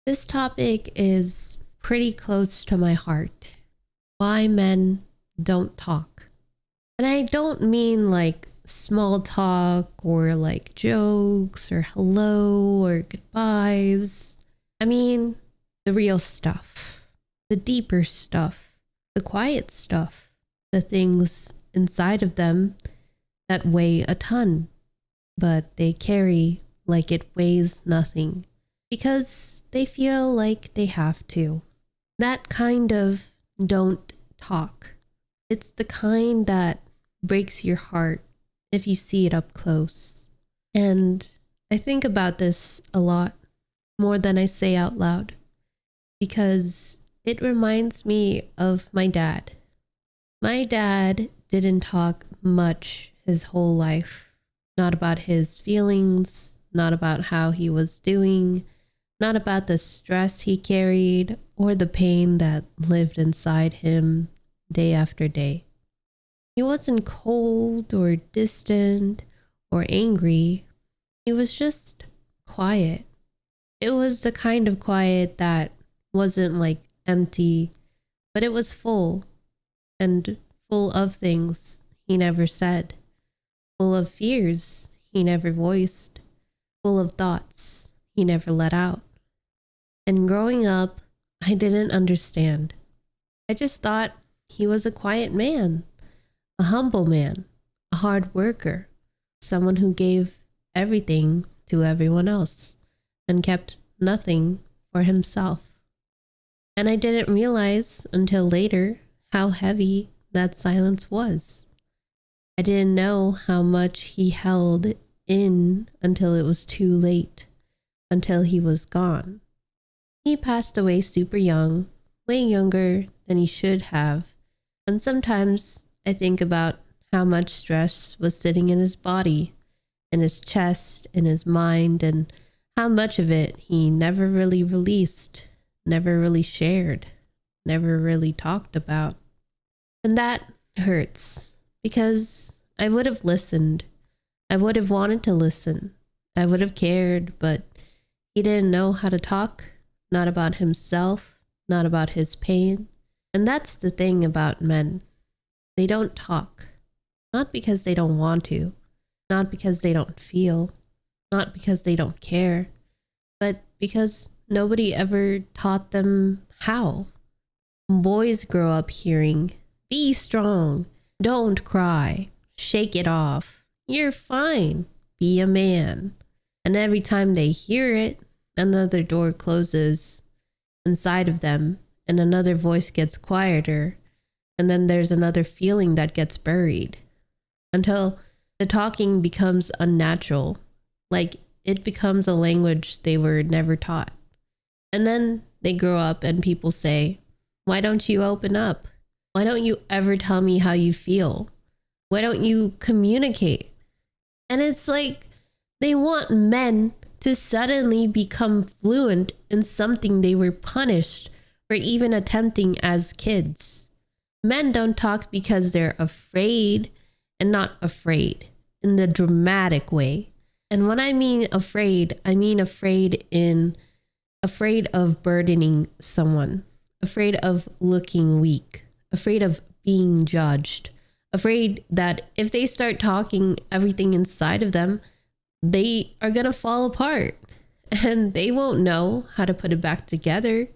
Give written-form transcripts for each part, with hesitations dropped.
This topic is pretty close to my heart. Why men don't talk. And I don't mean like small talk or like jokes or hello or goodbyes. I mean the real stuff, the deeper stuff, the quiet stuff, the things inside of them that weigh a ton, but they carry like it weighs nothing because they feel like they have to. That kind of don't talk. It's the kind that breaks your heart if you see it up close. And I think about this a lot, more than I say out loud, because it reminds me of my dad. My dad didn't talk much his whole life. Not about his feelings, not about how he was doing, not about the stress he carried or the pain that lived inside him day after day. He wasn't cold or distant or angry. He was just quiet. It was the kind of quiet that wasn't like empty, but it was full, and full of things he never said, full of fears he never voiced, full of thoughts he never let out. And growing up, I didn't understand. I just thought he was a quiet man, a humble man, a hard worker, someone who gave everything to everyone else and kept nothing for himself. And I didn't realize until later how heavy that silence was. I didn't know how much he held in until it was too late, until he was gone. He passed away super young, way younger than he should have. And sometimes I think about how much stress was sitting in his body, in his chest, in his mind, and how much of it he never really released, never really shared, never really talked about. And that hurts because I would have listened. I would have wanted to listen. I would have cared, but he didn't know how to talk, not about himself, not about his pain. And that's the thing about men. They don't talk, not because they don't want to, not because they don't feel, not because they don't care, but because nobody ever taught them how. Boys grow up hearing, be strong, don't cry, shake it off, you're fine, be a man. And every time they hear it, another door closes inside of them and another voice gets quieter. And then there's another feeling that gets buried until the talking becomes unnatural, like it becomes a language they were never taught. And then they grow up and people say, why don't you open up? Why don't you ever tell me how you feel? Why don't you communicate? And it's like they want men to suddenly become fluent in something they were punished for even attempting as kids. Men don't talk because they're afraid, and not afraid in the dramatic way. And when I mean afraid of burdening someone, afraid of looking weak, afraid of being judged, afraid that if they start talking everything inside of them, they are going to fall apart and they won't know how to put it back together.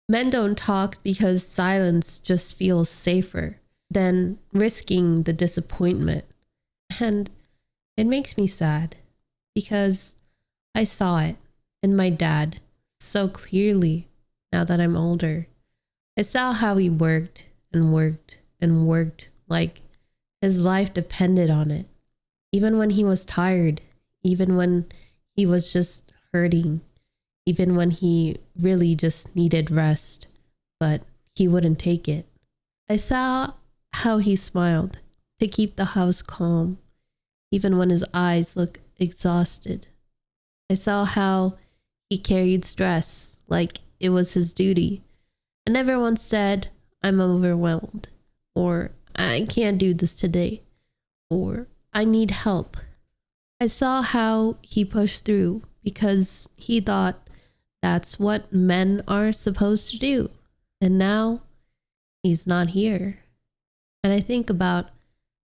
Men don't talk because silence just feels safer than risking the disappointment. And it makes me sad because I saw it in my dad so clearly now that I'm older. I saw how he worked and worked and worked like his life depended on it. Even when he was tired, even when he was just hurting, even when he really just needed rest, but he wouldn't take it. I saw how he smiled to keep the house calm, even when his eyes looked exhausted. I saw how he carried stress like it was his duty, and never once said, I'm overwhelmed, or I can't do this today, or I need help. I saw how he pushed through because he thought That's what men are supposed to do. And now he's not here. And I think about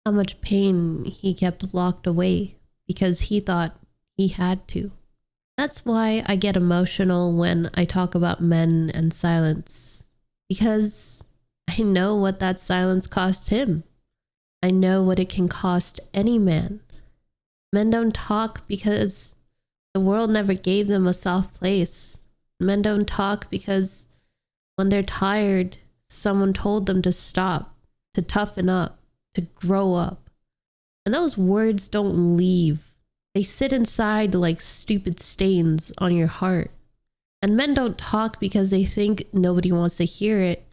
how much pain he kept locked away because he thought he had to. That's why I get emotional when I talk about men and silence, because I know what that silence cost him. I know what it can cost any man. Men don't talk because the world never gave them a soft place. Men don't talk because when they're tired, someone told them to stop, to toughen up, to grow up. And those words don't leave. They sit inside like stupid stains on your heart. And men don't talk because they think nobody wants to hear it,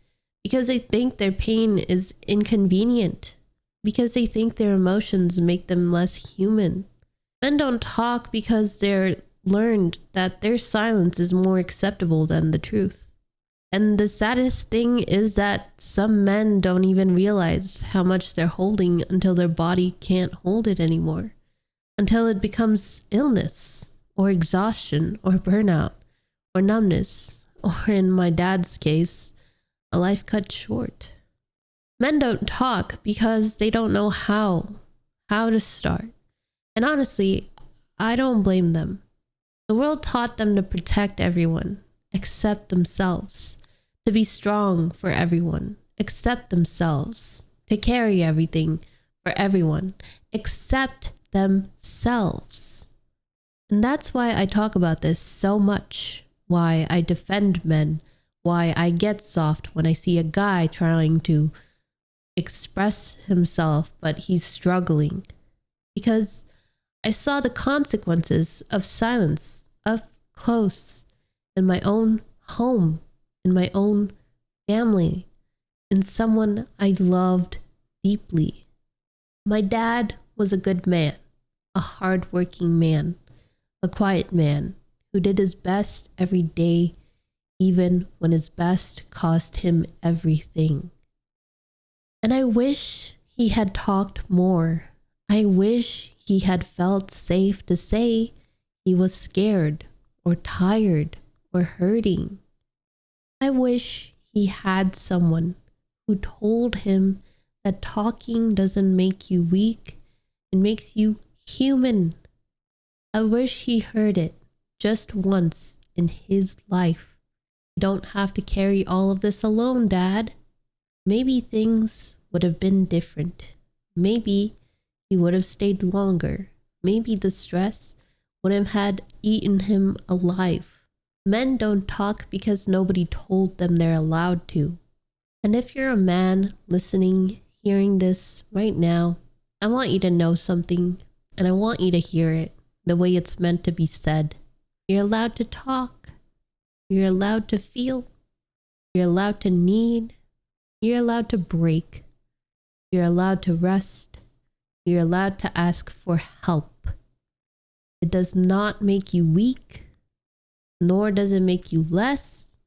because they think their pain is inconvenient, because they think their emotions make them less human. Men don't talk because they're learned that their silence is more acceptable than the truth. And the saddest thing is that some men don't even realize how much they're holding until their body can't hold it anymore. Until it becomes illness, or exhaustion, or burnout, or numbness, or in my dad's case, a life cut short. Men don't talk because they don't know how to start. And honestly, I don't blame them. The world taught them to protect everyone, except themselves, to be strong for everyone, except themselves, to carry everything for everyone, except themselves. And that's why I talk about this so much, why I defend men, why I get soft when I see a guy trying to express himself, but he's struggling. Because I saw the consequences of silence up close in my own home, in my own family, in someone I loved deeply. My dad was a good man, a hardworking man, a quiet man who did his best every day, even when his best cost him everything. And I wish he had talked more. I wish he had felt safe to say he was scared or tired or hurting. I wish he had someone who told him that talking doesn't make you weak, it makes you human. I wish he heard it just once in his life. You don't have to carry all of this alone, Dad. Maybe things would have been different. Maybe he would have stayed longer. Maybe the stress would have had eaten him alive. Men don't talk because nobody told them they're allowed to. And if you're a man listening, hearing this right now, I want you to know something, and I want you to hear it the way it's meant to be said. You're allowed to talk. You're allowed to feel. You're allowed to need. You're allowed to break. You're allowed to rest. You're allowed to ask for help. It does not make you weak, nor does it make you less,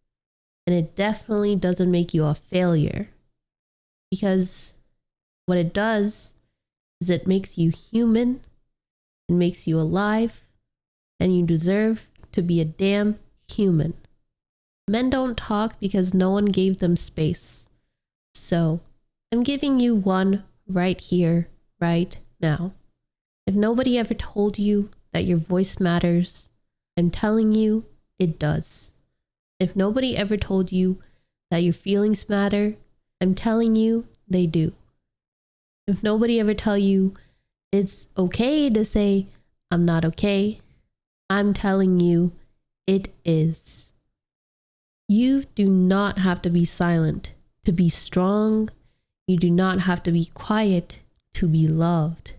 and it definitely doesn't make you a failure. Because what it does is it makes you human, it makes you alive, and you deserve to be a damn human. Men don't talk because no one gave them space. So, I'm giving you one right here, right now. If nobody ever told you that your voice matters, I'm telling you it does. If nobody ever told you that your feelings matter, I'm telling you they do. If nobody ever tell you it's okay to say I'm not okay, I'm telling you it is. You do not have to be silent to be strong. You do not have to be quiet to be loved.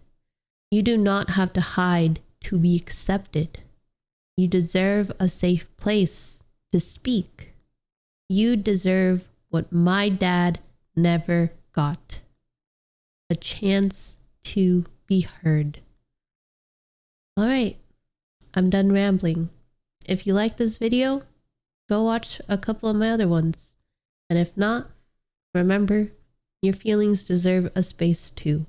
You do not have to hide to be accepted. You deserve a safe place to speak. You deserve what my dad never got. A chance to be heard. All right, I'm done rambling. If you like this video, go watch a couple of my other ones. And if not, remember, your feelings deserve a space too.